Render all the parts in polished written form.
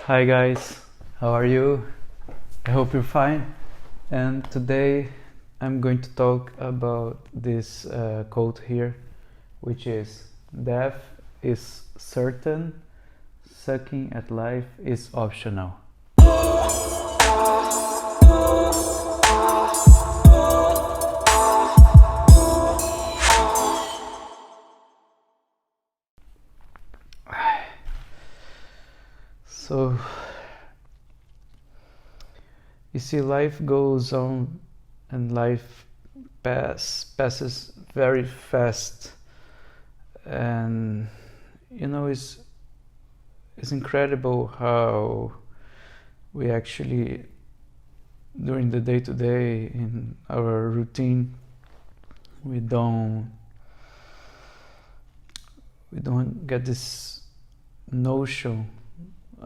Hi guys, how are you? I hope you're fine. And today I'm going to talk about this quote here, which is: death is certain, sucking at life is optional. So, you see, life goes on and life passes very fast, and it's incredible how we actually, during the day-to-day in our routine, we don't get this notion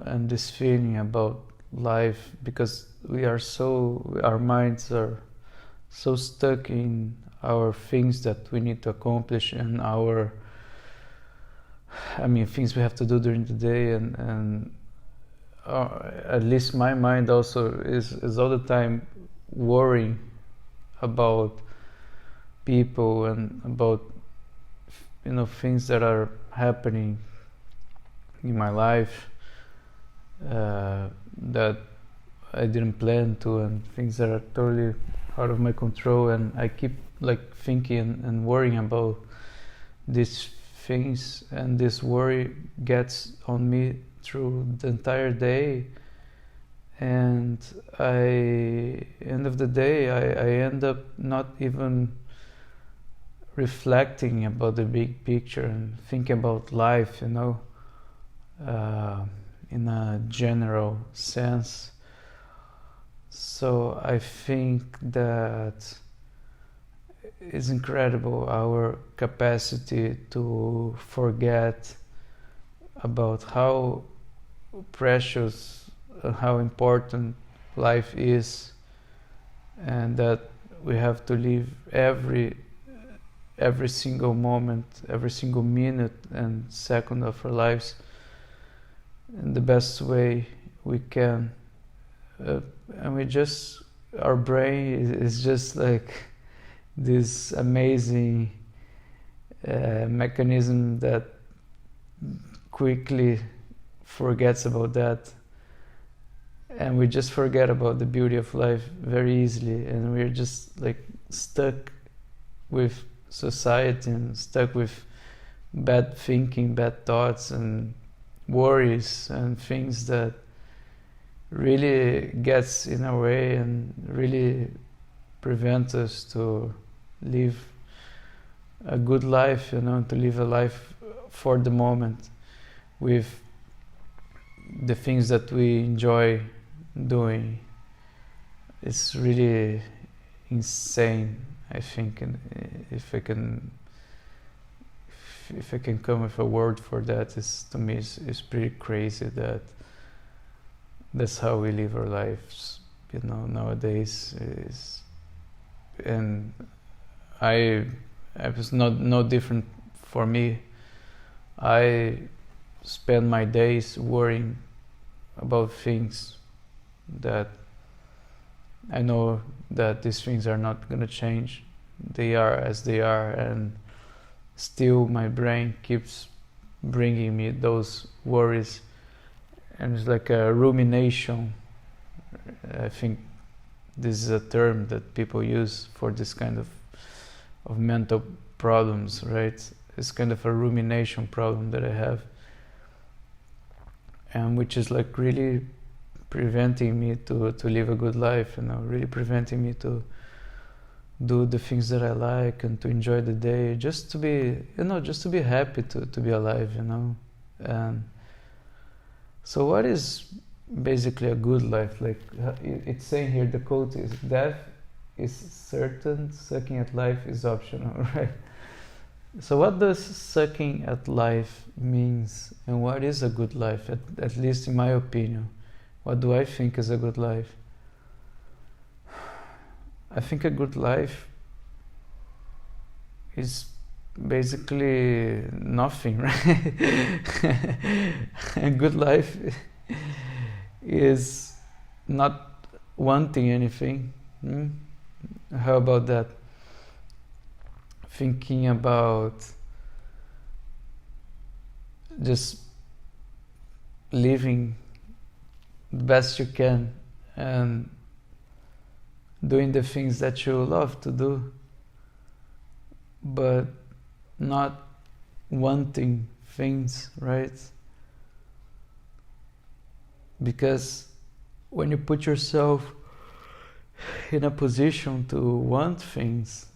and this feeling about life, because our minds are so stuck in our things that we need to accomplish and things we have to do during the day, and at least my mind also is all the time worrying about people and about things that are happening in my life that I didn't plan to, and things that are totally out of my control, and I keep thinking and worrying about these things, and this worry gets on me through the entire day, and end of the day I end up not even reflecting about the big picture and thinking about life, in a general sense. So I think that it's incredible our capacity to forget about how precious and how important life is, and that we have to live every single moment, every single minute and second of our lives in the best way we can. And our brain is just like this amazing mechanism that quickly forgets about that, and we just forget about the beauty of life very easily, and we're just stuck with society and stuck with bad thinking, bad thoughts and worries and things that really gets in our way and really prevent us to live a good life, to live a life for the moment with the things that we enjoy doing. It's really insane, I think, and if I can come with a word for that, to me it's pretty crazy that that's how we live our lives, nowadays. And I was no different for me. I spend my days worrying about things that I know that these things are not going to change. They are as they are, and still my brain keeps bringing me those worries, and it's like a rumination. I think this is a term that people use for this kind of mental problems, right? It's kind of a rumination problem that I have, and which is really preventing me to live a good life, really preventing me to do the things that I like and to enjoy the day, just to be happy to be alive, And so what is basically a good life? It's saying here, the quote is: death is certain, sucking at life is optional, right? So what does sucking at life means, and what is a good life, at least in my opinion? What do I think is a good life? I think a good life is basically nothing, right? A good life is not wanting anything. How about that? Thinking about just living the best you can and doing the things that you love to do, but not wanting things, right? Because when you put yourself in a position to want things,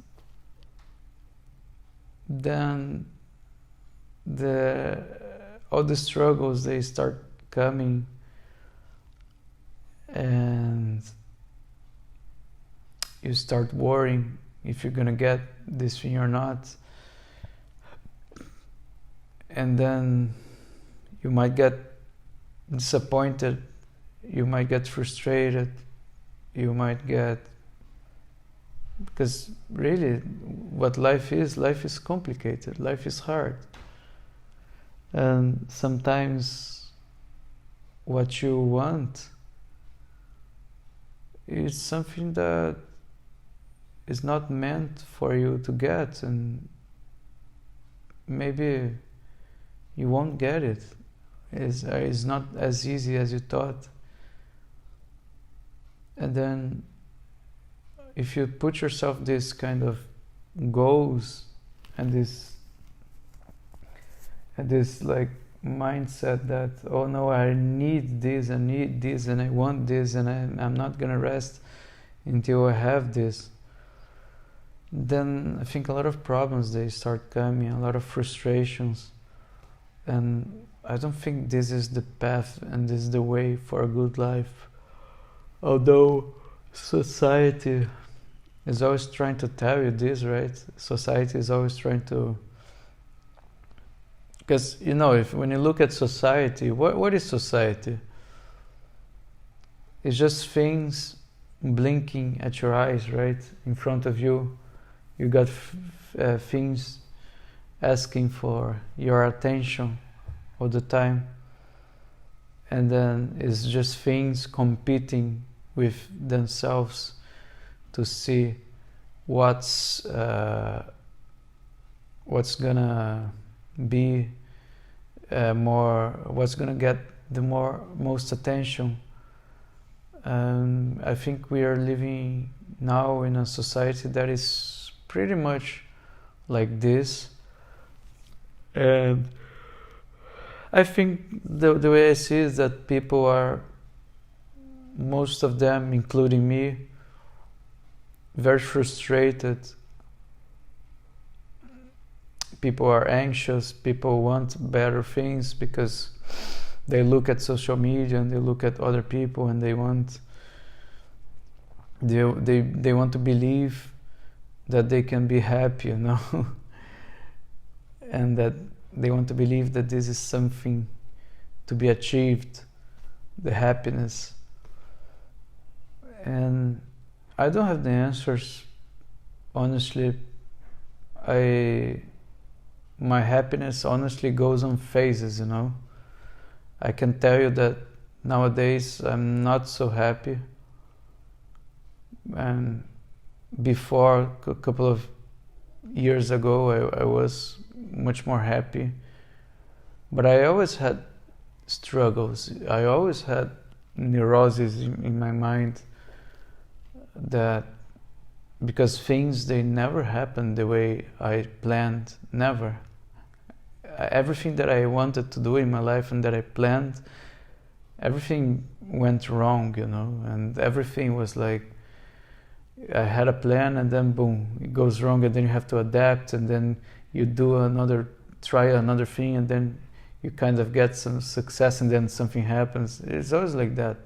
then all the struggles, they start coming, and you start worrying if you're gonna get this thing or not, and then you might get disappointed, you might get frustrated, you might get, because really what life is complicated, life is hard, and sometimes what you want is something that is not meant for you to get, and maybe you won't get it. It's not as easy as you thought. And then if you put yourself this kind of goals and this like mindset that, oh no, I need this and I want this and I'm not gonna rest until I have this, then I think a lot of problems, they start coming, a lot of frustrations, and I don't think this is the path and this is the way for a good life. Although society is always trying to tell you this, right? Society is always trying to, because when you look at society, what is society? It's just things blinking at your eyes, right? In front of you, you got things asking for your attention all the time, and then it's just things competing with themselves to see what's gonna be what's gonna get the most attention. I think we are living now in a society that is pretty much like this, and I think the way I see is that people are, most of them, including me, very frustrated. People are anxious, people want better things because they look at social media and they look at other people and they want to believe that they can be happy, and that they want to believe that this is something to be achieved, the happiness. And I don't have the answers, honestly. My happiness honestly goes on phases, I can tell you that nowadays I'm not so happy, and before, a couple of years ago, I was much more happy, but I always had struggles. I always had neuroses in my mind, that because things, they never happened the way I planned, never. Everything that I wanted to do in my life and that I planned, everything went wrong, and everything was like, I had a plan and then boom, it goes wrong, and then you have to adapt, and then you try another thing, and then you kind of get some success, and then something happens. It's always like that.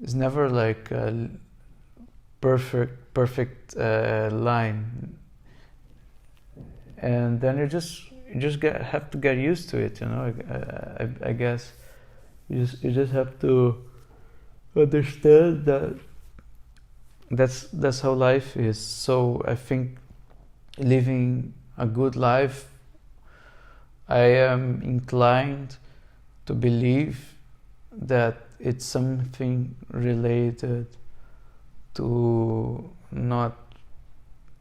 It's never like a perfect line, and then you just have to get used to it. I guess you just have to understand that that's how life is. So I think living a good life, I am inclined to believe that it's something related to not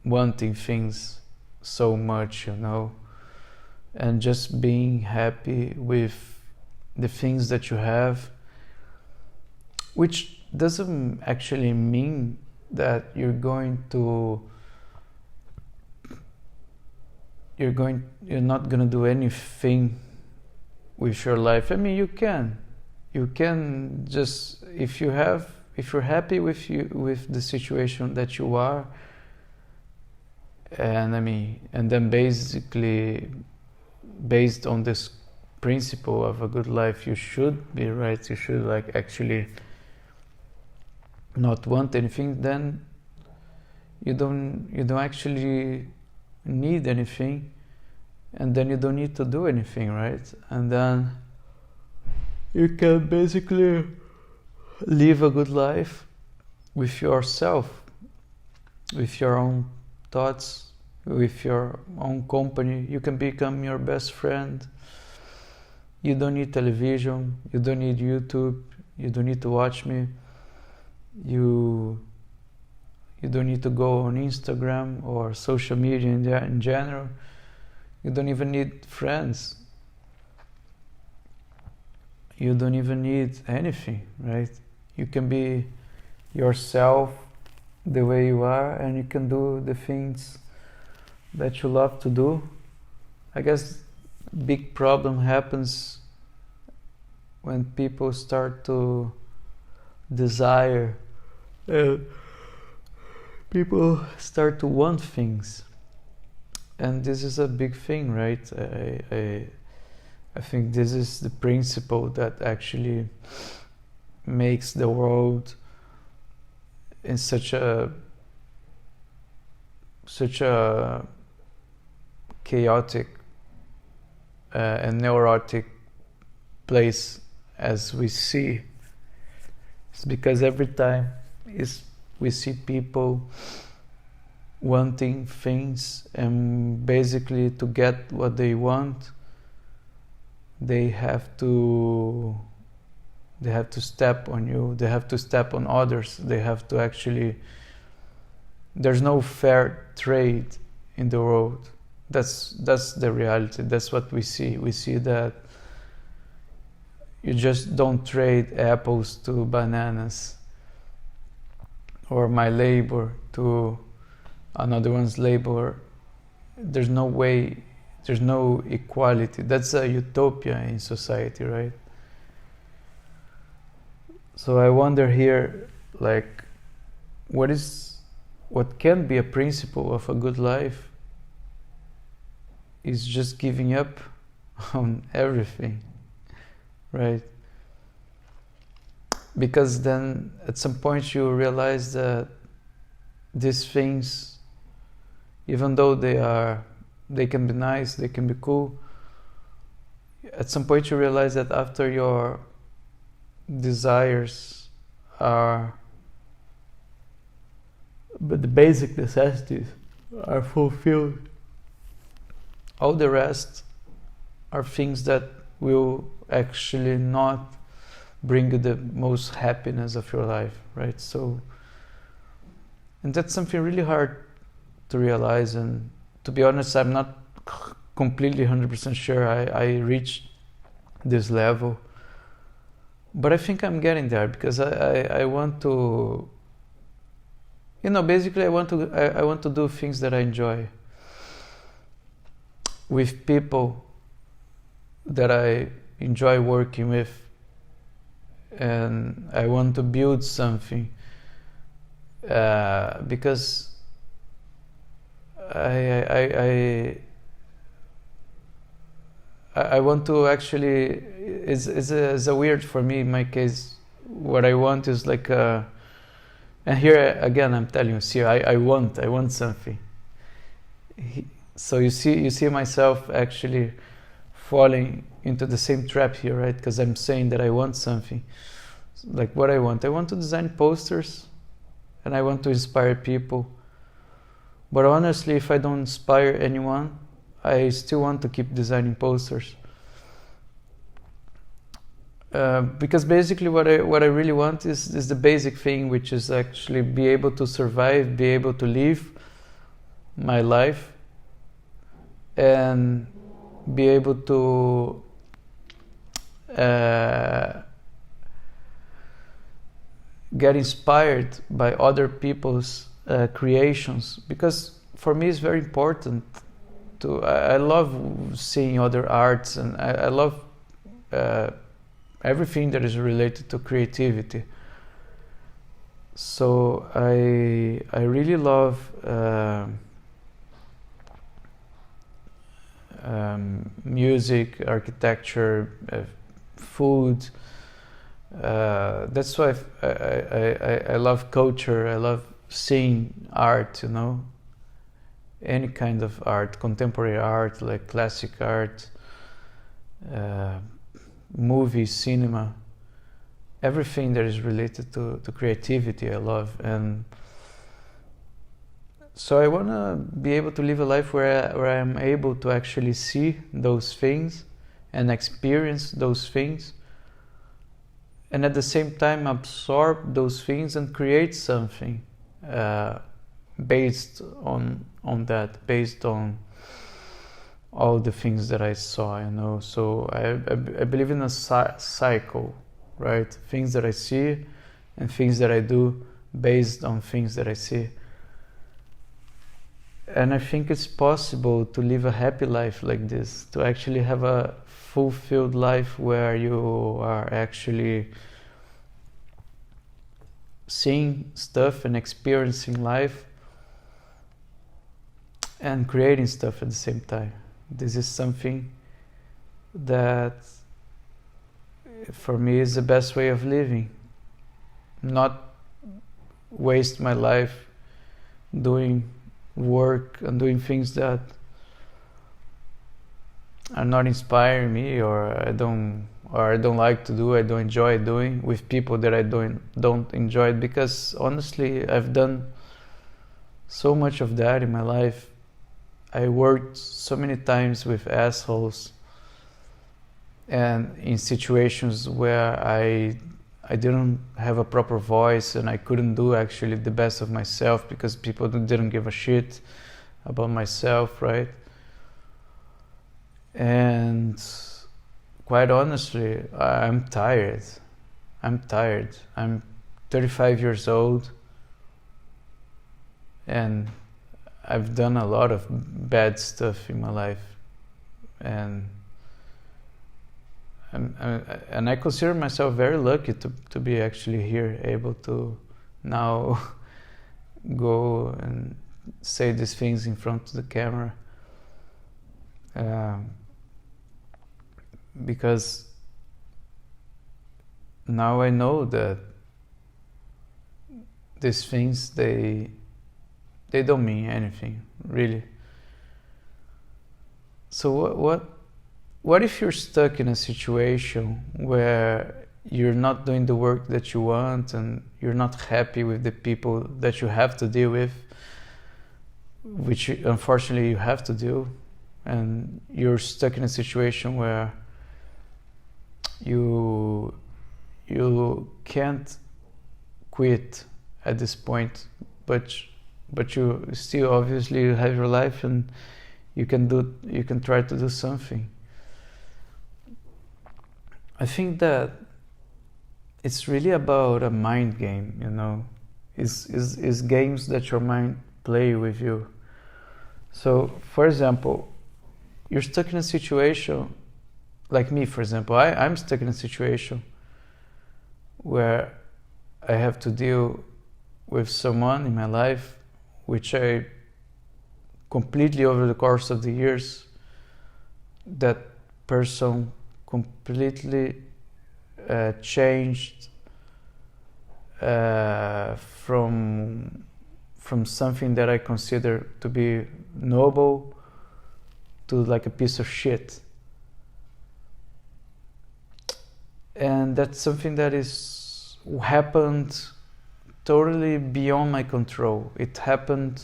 wanting things so much, and just being happy with the things that you have, which doesn't actually mean that you're not gonna do anything with your life. I mean, you can just, if you're happy with the situation that you are, and then basically based on this principle of a good life, you should be right. You should actually not want anything. Then you don't actually need anything, and then you don't need to do anything, right? And then you can basically live a good life with yourself, with your own thoughts, with your own company. You can become your best friend. You don't need television, you don't need YouTube, you don't need to watch me, you don't need to go on Instagram or social media in general. You don't even need friends. You don't even need anything, right? You can be yourself the way you are, and you can do the things that you love to do. I guess big problem happens when people start to desire, people start to want things, and this is a big thing, right? I think this is the principle that actually makes the world in such a chaotic and neurotic place as we see. It's because every time we see people wanting things, and basically to get what they want, they have to step on you, they have to step on others, they have to actually, there's no fair trade in the world. That's the reality. That's what we see. We see that you just don't trade apples to bananas, or my labor to another one's labor. There's no way, there's no equality. That's a utopia in society, right? So I wonder here, what can be a principle of a good life is just giving up on everything, right? Because then at some point you realize that these things, even though they can be nice, they can be cool, at some point you realize that after your desires are, but the basic necessities are fulfilled, all the rest are things that will actually not bring you the most happiness of your life, right? So, and that's something really hard to realize, and to be honest, I'm not completely 100% sure I reached this level, but I think I'm getting there, because I want to, basically I want to do things that I enjoy with people that I enjoy working with, and I want to build something because I want to actually, it's a weird for me in my case. What I want is and here again I'm telling you, see, I want something. So you see myself actually falling into the same trap here, right? Because I'm saying that I want something. Like what I want to design posters, and I want to inspire people. But honestly, if I don't inspire anyone, I still want to keep designing posters. because basically what I really want is the basic thing, which is actually be able to survive, be able to live my life, and be able to get inspired by other people's creations, because for me it's very important to I love seeing other arts, and I love everything that is related to creativity. So I really love music, architecture, food. That's why I love culture. I love seeing art, any kind of art, contemporary art, like classic art, movies, cinema, everything that is related to creativity I love. And so I want to be able to live a life where I'm able to actually see those things and experience those things, and at the same time absorb those things and create something based on that, based on all the things that I saw, So I believe in a cycle, right? Things that I see and things that I do based on things that I see. And I think it's possible to live a happy life like this, to actually have a fulfilled life where you are actually seeing stuff and experiencing life and creating stuff at the same time. This is something that for me is the best way of living. Not waste my life doing work and doing things that are not inspiring me, or I don't like to do, I don't enjoy doing, with people that I don't enjoy it, because honestly I've done so much of that in my life. I worked so many times with assholes and in situations where I didn't have a proper voice, and I couldn't do actually the best of myself because people didn't give a shit about myself, right? And quite honestly, I'm tired. I'm 35 years old, and I've done a lot of bad stuff in my life, and I consider myself very lucky to be actually here, able to now go and say these things in front of the camera, because now I know that these things, they don't mean anything, really. So what if you're stuck in a situation where you're not doing the work that you want, and you're not happy with the people that you have to deal with, which unfortunately you have to do, and you're stuck in a situation where you can't quit at this point, but you still obviously have your life, and you can try to do something. I think that it's really about a mind game, is games that your mind play with you. So, for example, you're stuck in a situation, like me, for example, I'm stuck in a situation where I have to deal with someone in my life, which I completely, over the course of the years, that person completely changed from something that I consider to be noble to like a piece of shit. And that's something that happened totally beyond my control. It happened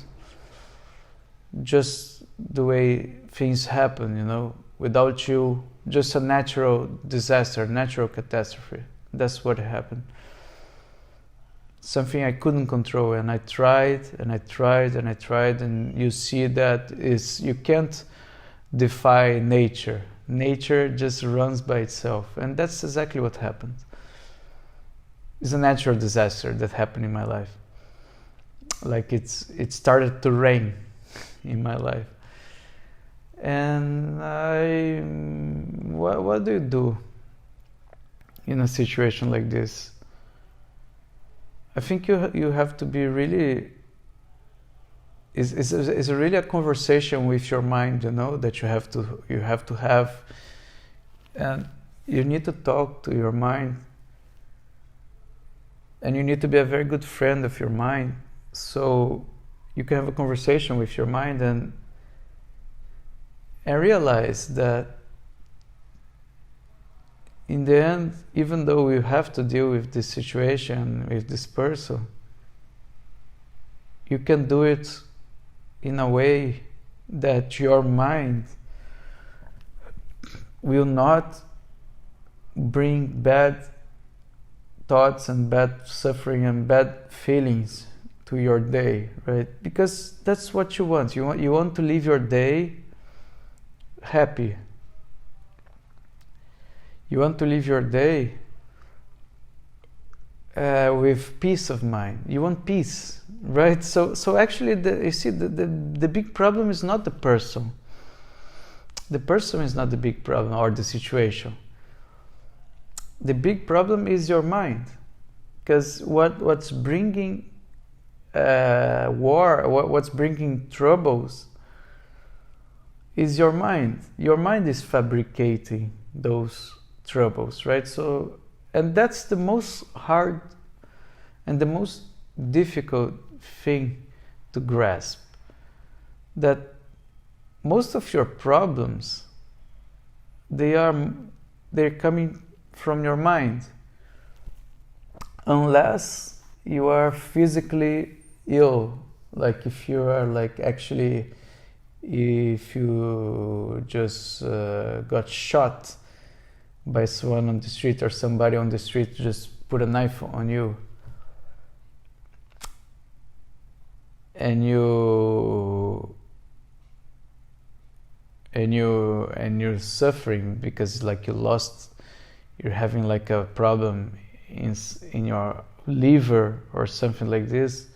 just the way things happen, without you, just a natural disaster, natural catastrophe. That's what happened. Something I couldn't control, and I tried and I tried and I tried, and you see that is, you can't defy nature. Nature just runs by itself, and that's exactly what happened. It's a natural disaster that happened in my life. Like it started to rain in my life. And what do you do in a situation like this? I think you have to be really, it's really a conversation with your mind, you know, that you have to have, and you need to talk to your mind, and you need to be a very good friend of your mind, so you can have a conversation with your mind and realize that in the end, even though we have to deal with this situation, with this person, you can do it in a way that your mind will not bring bad thoughts and bad suffering and bad feelings to your day, right? Because that's what you want. You want to live your day happy. You want to live your day with peace of mind. You want peace, right? So actually, you see, the big problem is not the person. The person is not the big problem or the situation. The big problem is your mind, because what's bringing war, what's bringing troubles, is your mind. Your mind is fabricating those troubles, right? So, and that's the most hard and the most difficult thing to grasp, that most of your problems, they're coming from your mind, unless you are physically ill, like if you are like actually, if you just got shot by someone on the street, or somebody on the street just put a knife on you, and you're suffering because like you're having like a problem in your liver or something like this,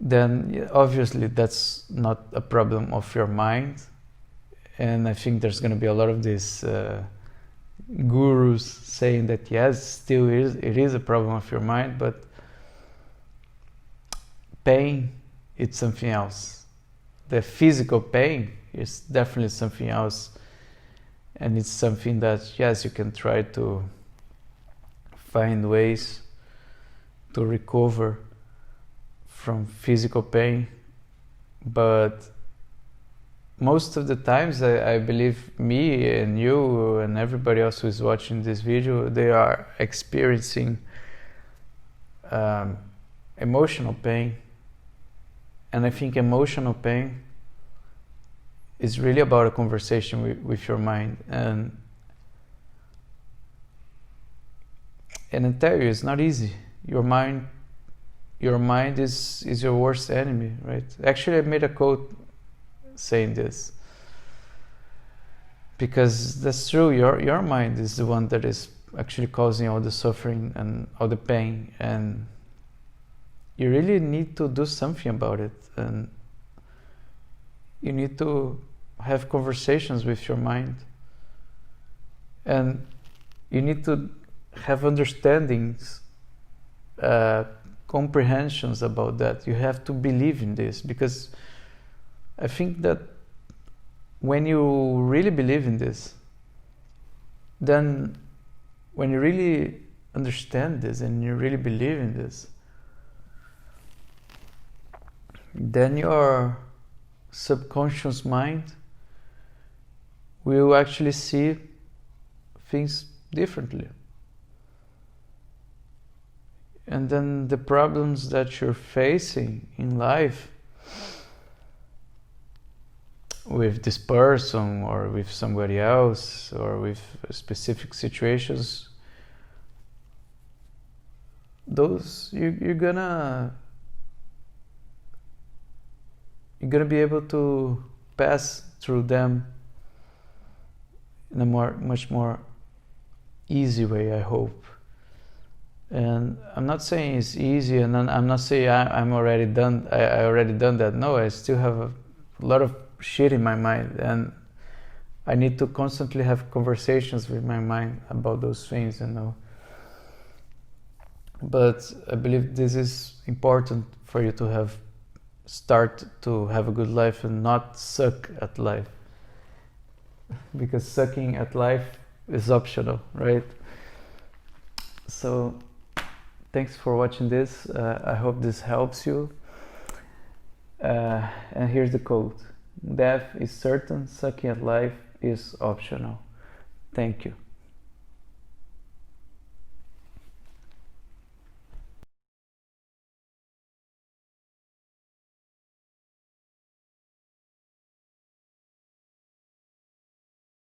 then obviously that's not a problem of your mind. And I think there's going to be a lot of these gurus saying that yes, still it is a problem of your mind, but pain, it's something else. The physical pain is definitely something else, and it's something that yes, you can try to find ways to recover from physical pain, but most of the times I believe me and you and everybody else who is watching this video, they are experiencing emotional pain. And I think emotional pain is really about a conversation with your mind. And I tell you, it's not easy. Your mind is your worst enemy, right? Actually, I made a quote saying this, because that's true. Your mind is the one that is actually causing all the suffering and all the pain, and you really need to do something about it, and you need to have conversations with your mind, and you need to have understandings, comprehensions about that. You have to believe in this, because I think that when you really believe in this, then when you really understand this and you really believe in this, then your subconscious mind will actually see things differently. And then the problems that you're facing in life with this person or with somebody else or with specific situations, those you're gonna be able to pass through them in a much more easy way, I hope. And I'm not saying it's easy, and I'm not saying I'm already done. I already done that. No, I still have a lot of shit in my mind, and I need to constantly have conversations with my mind about those things, But I believe this is important for you to start to have a good life and not suck at life, because sucking at life is optional, right? So thanks for watching this. I hope this helps you. And here's the quote: death is certain, sucking at life is optional. Thank you.